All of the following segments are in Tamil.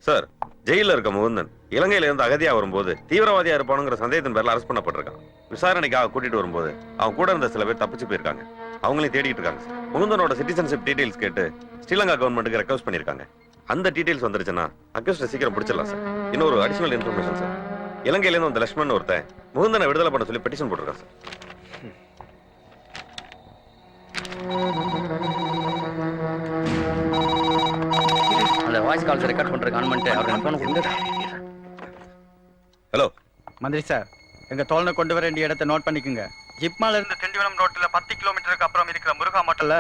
சார், ஜெயில இருக்க முகுந்தன் இலங்கையில இருந்து அகதியா வரும்போது தீவிரவாதியா இருப்பானுங்கிற சந்தேகத்தின் பேர்ல அரெஸ்ட் பண்ணப்பட்டிருக்கான். விசாரணைக்காக கூட்டிட்டு வரும்போது அவன் கூட இருந்த சில பேர் தப்பிச்சு போயிருக்காங்க. அவங்களையும் தேடிட்டு இருக்காங்க சார். முகுந்தனோட சிட்டிசன்ஷிப் டீடைல்ஸ் கேட்டு ஸ்ரீலங்கா கவர்மெண்ட்டுக்கு ரெக்வஸ்ட் பண்ணிருக்காங்க. அந்த டீடைல்ஸ் வந்துருச்சுன்னா அக்யூஸ்ட சீக்கிரம் பிடிச்சிடலாம் சார். இன்னொரு அடிஷனல் இன்ஃபர்மேஷன் சார், இலங்கையில இருந்து வந்த லட்சுமணன் ஒருத்தன் முகுந்தனை விடுதலை பண்ண சொல்லி பெட்டிஷன் போட்டிருக்கான் சார். அந்த வாய்ஸ் கால்ஸ் ரெக்கார்ட் பண்ற கவர்மெண்ட் அவரோட போன் கொடுங்க. ஹலோ மந்திரி சார், எங்க தோழனை கொண்டு வர வேண்டிய இடத்தை நோட் பண்ணிக்கோங்க. ஜிப்மால இருந்து திண்டிவனம் ரோட்ல 10 கிலோமீட்டருக்கு அப்புறம் இருக்கிற முருகா மோட்டல்ல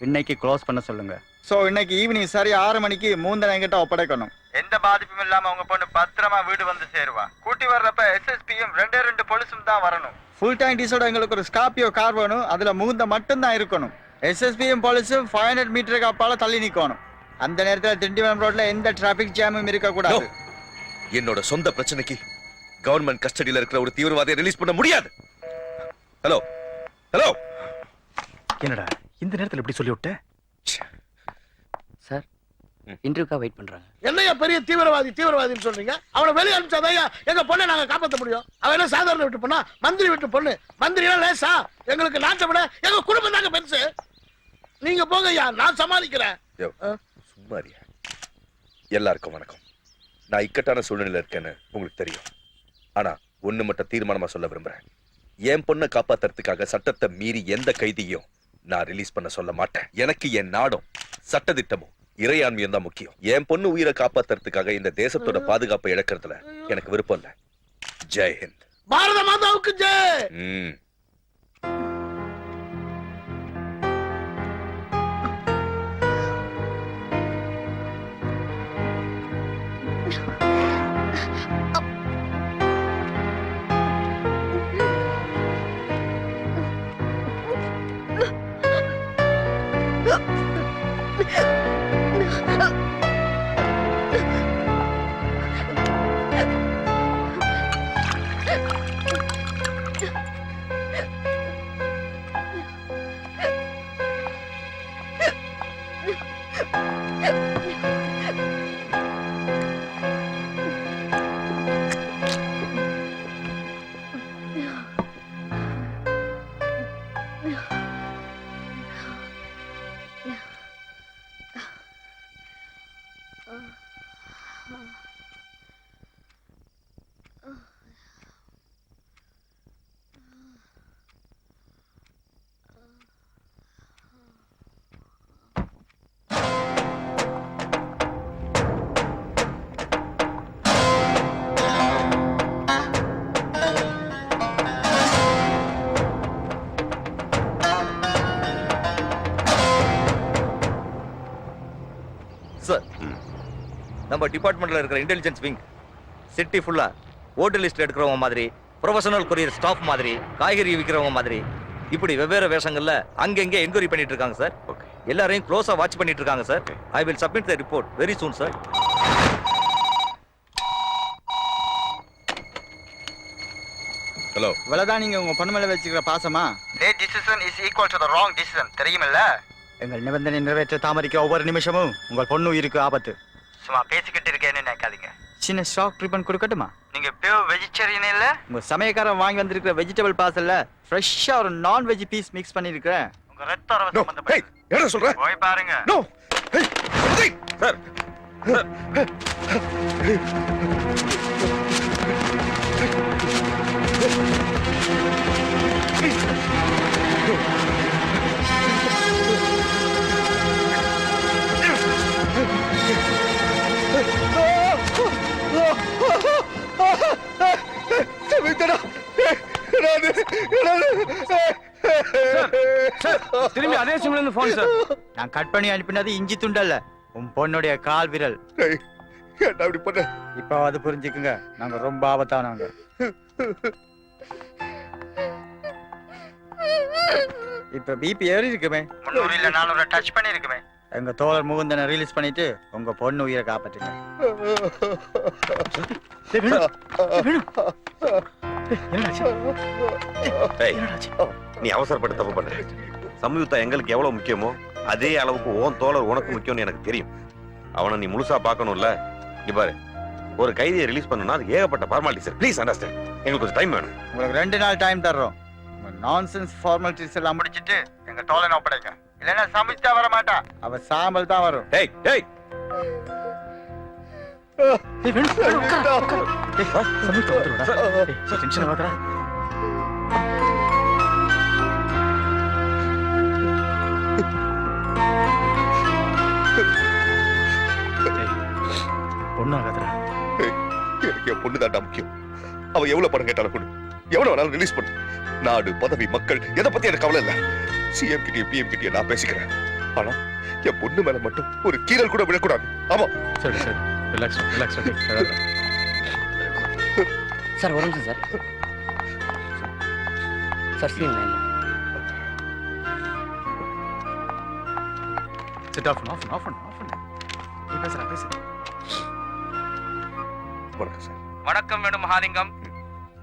இன்னைக்கு க்ளோஸ் பண்ண சொல்லுங்க. சோ இன்னைக்கு ஈவினிங் சரி 6 மணிக்கு மூந்தனை என்கிட்ட ஒப்படைக்கணும். எந்த பாதிப்பும் இல்லாம உங்க பொண்ணு பத்திரமா வீடு வந்து சேருவா. கூட்டி வர்றப்ப எஸ்எஸ்பியும் 2 போலீஸும் தான் வரணும். ஃபுல் டைம் டீஸோட எங்களுக்கு ஒரு ஸ்கார்பியோ கார் வேணும். அதுல முகுந்த மட்டும் தான் இருக்கணும். எஸ்எஸ்பியும் போலீஸும் 500 மீட்டருக்கு அப்பால தள்ளி நிக்கணும். அந்த நேரத்தில் திண்டிவனம் ரோட்ல எந்த டிராபிக் ஜாமும் இருக்க கூடாது. என்னோட சொந்த பிரச்சனைக்கு கவர்மெண்ட் கஸ்டடியில இருக்கிற ஒரு தீவிரவாதியை ரிலீஸ் பண்ண முடியாது. ஹலோ ஹலோ, என்னடா இந்த நேரத்தில் எப்படி சொல்லி விட்ட? சார், இன்டர்வியூக்கா வெயிட் பண்றாங்க. என்னையா பெரிய தீவிரவாதின்னு சொல்றீங்க? அவனை வெளியே அனுப்பிச்சாதையா எங்க பொண்ணை நாங்க காப்பாற்ற முடியும். அவன் என்ன சாதாரண விட்டு பொண்ணா? மந்திரி விட்டு பொண்ணு. மந்திரி எல்லாம் லேசா? எங்களுக்கு நாட்டை விட எங்க குடும்பம் தாங்க பெருசு. நீங்க போங்க ஐயா, நான் சமாளிக்கிறேன். சும்மாரியா. எல்லாருக்கும் வணக்கம். நான் இக்கட்டான சூழ்நிலையில இருக்கேன்னு உங்களுக்கு தெரியும். ஆனா ஒண்ணு மட்டும் தீர்மானமா சொல்ல விரும்புறேன். என் பொண்ணை காப்பாத்துறதுக்காக சட்டத்தை மீறி எந்த கைதியும் நான் ரிலீஸ் பண்ண சொல்ல மாட்டேன். எனக்கு என் நாடும் சட்டதிட்டமும் இறையாண்மையும் தான் முக்கியம். என் பொண்ணு உயிரை காப்பாத்துறதுக்காக இந்த தேசத்தோட பாதுகாப்பை இழக்கிறதுல எனக்கு விருப்பம் இல்ல. ஜெய் ஹிந்த். பாரத மாதாவுக்கு ஜெய். நம்ம டிபார்ட்மெண்ட்ல இருக்கிற இன்டெலிஜென்ஸ் விங் சிட்டி ஃபுல்லா ஓட்டர் லிஸ்ட் எடுக்கிறவங்க மாதிரி, ப்ரொஃபஷனல் கொரியர் ஸ்டாஃப் மாதிரி, காய்கறி விற்கிறவங்க மாதிரி, இப்படி வெவ்வேறு வேஷங்கள்ல அங்கங்க என்கொயரி பண்ணிட்டு இருக்காங்க சார். எல்லாரையும் க்ளோஸா வாட்ச் பண்ணிட்டு இருக்காங்க sir. I will submit the report very soon sir. Hello, இவ்வளவுதான் நீங்க உங்க பொண்ணு மேல வச்சுக்கிற பாசமா? Their decision is equal to the wrong decision. தெரியுமில்ல? எங்கள் நிபந்தனை நிறைவேற்ற தாமதிக்க ஒவ்வொரு நிமிஷமும் உங்கள் பொண்ணு உயிருக்கு ஆபத்து. சும்மா பேசிக்கிட்டு இருக்கேன்னு நினைக்காதீங்க. சின்ன ஸ்டாக் ட்ரீட்மெண்ட் கொடுக்கட்டுமா? நீங்க பியூர் வெஜிடேரியன் இல்ல? உங்க சமயக்காரன் வாங்கி வந்திருக்கிற வெஜிடபிள் பார்சல்ல ஃப்ரெஷ்ஷா ஒரு நான் வெஜ் பீஸ் மிக்ஸ் பண்ணிருக்கேன். உங்க ரத்த அரவ சம்பந்தப்பட்ட. ஏய், என்ன சொல்ற? போய் பாருங்க. நோ. ஏய், சார், திரும்பி அதே சிம்ல இருந்து போன் சார். நான் கட் பண்ணி அனுப்பினது இஞ்சி துண்டல்ல, உன் பொண்ணுடைய கால் விரல். என்ன அப்படி பண்ண? இப்போ அது புரிஞ்சுக்குங்க, நாங்க ரொம்ப ஆபத்தானவங்க. இப்ப பிபி ஏறி இருக்குமே, 300 இல்ல 400 டச் பண்ணி இருக்குமே. எங்க தோழர் முகுந்தனை ரிலீஸ் பண்ணிட்டு உங்க பொண்ணு உயிரை காப்பாத்துங்க. நீ அவசரப்பட்டு தப்பு பண்ற. சம்யுக்தா எங்களுக்கு எவ்வளவு முக்கியமோ அதே அளவுக்கு உன் தோழர் உனக்கு முக்கியம்னு எனக்கு தெரியும். அவனை நீ முழுசா பார்க்கணும்ல. இங்க பாரு, ஒரு கைதியை ரிலீஸ் பண்ணனும்னா அது ஏகப்பட்ட ஃபார்மாலிட்டி சார். Please understand. எங்களுக்கு கொஞ்சம் டைம் வேணும். உங்களுக்கு 2 நாள் டைம் தர்றோம். நான்சென்ஸ் ஃபார்மாலிட்டிஸ் எல்லாம் முடிச்சிட்டு எங்க தோழனை ஒப்படைங்க. இல்லைன்னா சமைச்சா வர மாட்டா, அவ சாம்பல் தான் வரும். டேய் டேய் பொண்ணாகாதரா. எனக்கு என் பொண்ணு தாண்டா முக்கியம். அவ எவ்வளவு பணம் கேட்டாலும் கொடு, எவ்வளவு வேணாலும் ரிலீஸ் பண்ணு. நாடு, பதவி, மக்கள் எதை பத்தி எனக்கு கவலை இல்ல. சிஎம் கிட்டயும் பிஎம் கிட்டயும் நான் பேசிக்கிறேன். ஆனா என் பொண்ணு மேல மட்டும் ஒரு கீரல் கூட விடக்கூடாது. ஆமா. சரி சரி, ரிலாக்ஸ் ரிலாக்ஸ். சார் ஒரு நிமிஷம் சார். சார் சீன் லைன்ல. Set off off off off. நீ பேசுற. வணக்கம் சார். வணக்கம் வேணும் மகாலிங்கம்.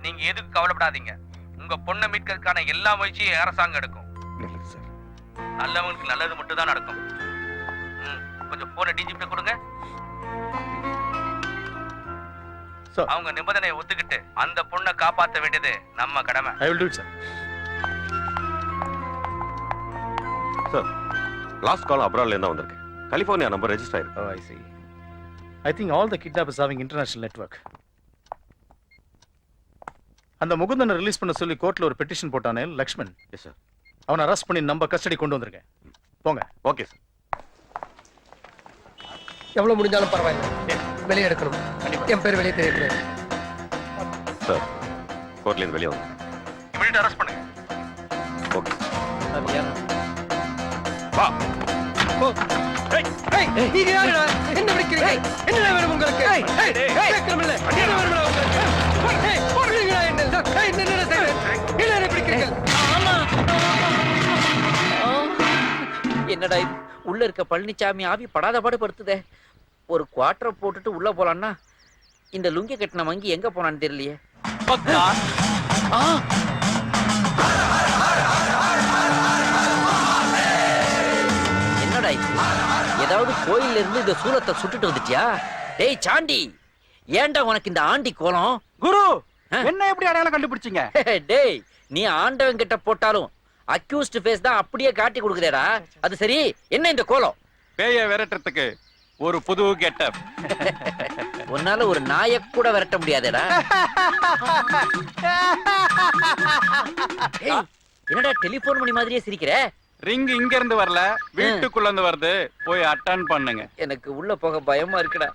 நீங்க எதுக்கு கவலைப்படாதீங்க. உங்க பொண்ணை மீட்கிறதுக்கான எல்லா முயற்சியும் அரசாங்கம் எடுக்கும். நல்லது சார். நல்லவங்களுக்கு நல்லது மட்டும் தான் நடக்கும். கொஞ்சம் போன டிஜிபி கொடுங்க. அவங்க நிபந்தனையை ஒத்துக்கிட்டு அந்த பொண்ணை காப்பாற்ற வேண்டியது நம்ம கடமை. I will do it sir. Sir, last call அப்ராட்ல இருந்து வந்திருக்கு. கலிஃபோர்னியா நம்பர் ரெஜிஸ்டர் ஆயிருக்கு. Oh, I see. I think all the kidnappers having international network. அந்த முகுந்தனை ரிலீஸ் பண்ண சொல்லி கோர்ட்ல ஒரு பெட்டிஷன் போட்டானே லக்ஷ்மன். Yes sir. அவனை அரெஸ்ட் பண்ணி நம்ம கஸ்டடி கொண்டு வந்திருக்கேன். போங்க. Okay sir. எவ்வளவு முடிஞ்சாலும் பரவாயில்லை, வெளியே எடுக்கணும். என் பேர் வெளியே தெரியக்கூடாது. சார், கோர்ட்ல இருந்து வெளியே வந்து இமிடியேட் அரெஸ்ட் பண்ணுங்க. ஓகே. வா. நீங்க யாருடா? என்ன பிடிக்கிறீங்க? என்ன வேணும் உங்களுக்கு? கேட்கணும்ல. என்ன வேணும் உங்களுக்கு? போடுறீங்களா என்ன? என்ன செய்றீங்க? என்ன பிடிக்கிறீங்க? என்னடா இது? உள்ள இருக்க பழனிசாமி ஆவி படாத பாடுபடுத்துதே. ஒரு குவார்டரை போட்டுட்டு உள்ள போலான்னா இந்த லுங்கி கட்டின மங்கி எங்க போனான்னு தெரியலையே. என்னடா இது? ஏதாவது கோயில்ல இருந்து இந்த சூலத்தை சுட்டுட்டு வந்துட்டியா? டேய் சாண்டி, ஏன்டா உனக்கு இந்த ஆண்டி கோலம்? குரு, என்ன எப்படி அடையாளம் கண்டுபிடிச்சீங்க? டேய், நீ ஆண்டவன் கிட்ட போட்டாலும் அக்யூஸ்ட் ஃபேஸ் தான் அப்படியே காட்டி கொடுக்குறேடா. அது சரி, என்ன இந்த கோலம்? பேய விரட்டுறதுக்கு ஒரு புது கெட்டப். உன்னால ஒரு நாயை கூட விரட்ட முடியாதேடா. ஏய், என்னடா டெலிபோன் மணி மாதிரியே சிரிக்கிற? ரிங் இங்க இருந்து வரல, வீட்டுக்குள்ள இருந்து வருது. போய் அட்டன் பண்ணுங்க. எனக்கு உள்ள போக பயமா இருக்குடா.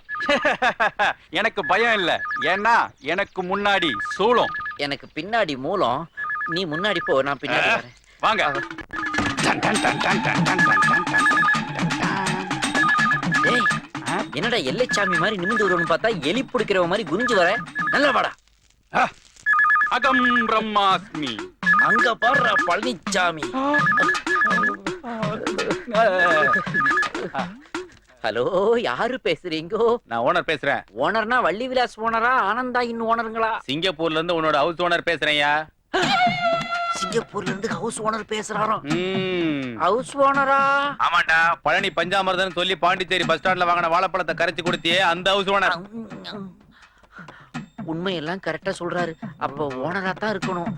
எனக்கு பயம் இல்ல, ஏன்னா எனக்கு முன்னாடி சூளம், எனக்கு பின்னாடி மூலம். நீ முன்னாடி போ, நான் பின்னாடி வரேன். வாங்க. ஏய், என்னடா எல்லைச்சாமி மாதிரி நிமிந்து வருவன்னு பார்த்தா எலி பிடிக்கிறவ மாதிரி குனிஞ்சு வர. நல்லா வாடா. அகம் பிரம்மாஸ்மி. அங்க பாடுற பழனிச்சாமி. ஹலோ, யாரு பேசுறீங்கோ? நான் ஓனர் பேசுறேன். ஓனர்னா வள்ளி விலாஸ் ஓனரா, ஆனந்தா இன்னும் ஓனருங்களா? சிங்கப்பூர்ல இருந்து உன்னோட ஹவுஸ் ஓனர் பேசுறேன்யா. சிங்கப்பூர்ல இருந்து ஹவுஸ் ஓனர் பேசுறாராம். ஹவுஸ் ஓனரா? ஆமாண்டா, பழனி பஞ்சாமிர்தம் சொல்லி பாண்டிச்சேரி பஸ் ஸ்டாண்ட்ல வாங்கின வாழைப்பழத்தை கரைச்சு கொடுத்தியே அந்த ஹவுஸ் ஓனர். உண்மையெல்லாம் கரெக்டா சொல்றாரு. அப்ப ஓனரா தான் இருக்கணும்.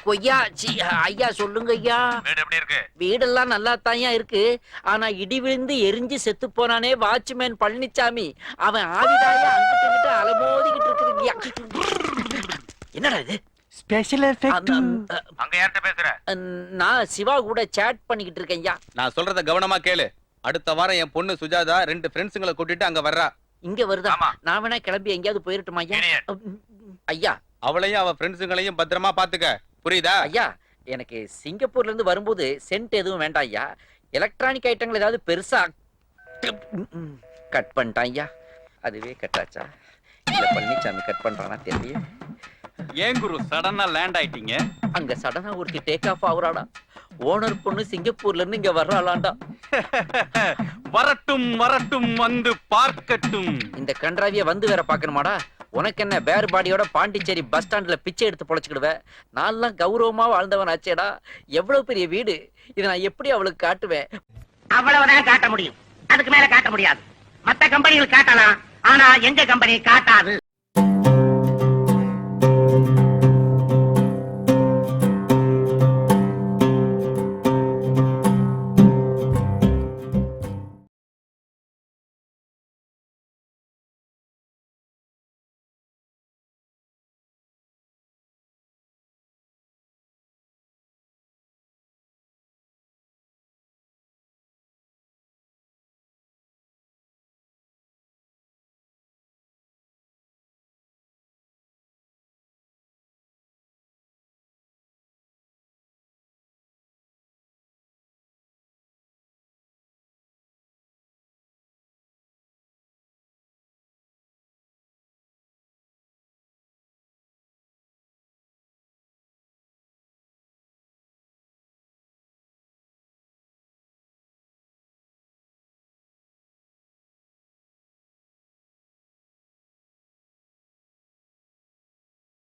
கொய்யா ஐயா, சொல்லுங்க ஐயா. வீடு எப்படி இருக்கு? வீடெல்லாம் நல்லா தாயா இருக்கு. ஆனா இடி விழுந்து எரிஞ்சு செத்து போனானே வாட்ச்மேன் பழனிச்சாமி, அவன் ஆவிதாயா அங்கிட்டு இங்கிட்டு அலமோதிக்கிட்டு இருக்குதுங்கய்யா. என்னடா இது? Special effect. அங்க யார்கிட்ட பேசுற? நான் சிவா கூட சேட் பண்ணிக்கிட்டு இருக்கேன் ஐயா. நான் சொல்றத கவனமா கேளு. அடுத்த வாரம் என் பொண்ணு சுஜாதா 2 ஃப்ரெண்ட்ஸுங்களை கூட்டிட்டு அங்க வர்றா. இங்க வருதா? ஆமா. நான் வேணா கிளம்பி எங்கேயாவது போயிருட்டுமா ஐயா? ஐயா, அவளையும் அவ ஃப்ரெண்ட்ஸுங்களையும் பத்திரமா பாத்துக்க, புரியுதா? ஐயா, எனக்கு சிங்கப்பூர்ல இருந்து வரும்போது சென்ட் எதுவும் வேண்டாம் ஐயா. எலக்ட்ரானிக் ஐட்டங்கள் ஏதாவது பெருசா கட் பண்ணிட்டான் ஐயா. அதுவே கட்டாச்சா இல்ல பழனிச்சாமி கட் பண்றானா தெரியல. ஏன் குரு சடனா லேண்ட் ஆயிட்டீங்க? அங்க சடனா ஒருத்தி டேக் ஆஃப் ஆகுறாடா. ஓனர் பொண்ணு சிங்கப்பூர்ல இருந்து இங்க வர்றாளாண்டா. வரட்டும் வரட்டும், வந்து பார்க்கட்டும். இந்த கன்றாவிய வந்து வேற பாக்கணுமாடா? உனக்கு என்ன பேர் பாடியோட பாண்டிச்சேரி பஸ் ஸ்டாண்ட்ல பிச்சை எடுத்து பொழைச்சுக்கிடுவ? நான்லாம் கௌரவமா வாழ்ந்தவன் ஆச்சேடா. எவ்வளவு பெரிய வீடு, இதை நான் எப்படி அவளுக்கு காட்டுவேன்? அவ்வளவுதான் காட்ட முடியும், அதுக்கு மேல காட்ட முடியாது. மத்த கம்பெனிகள் காட்டலாம், ஆனா எங்க கம்பெனி காட்டாது.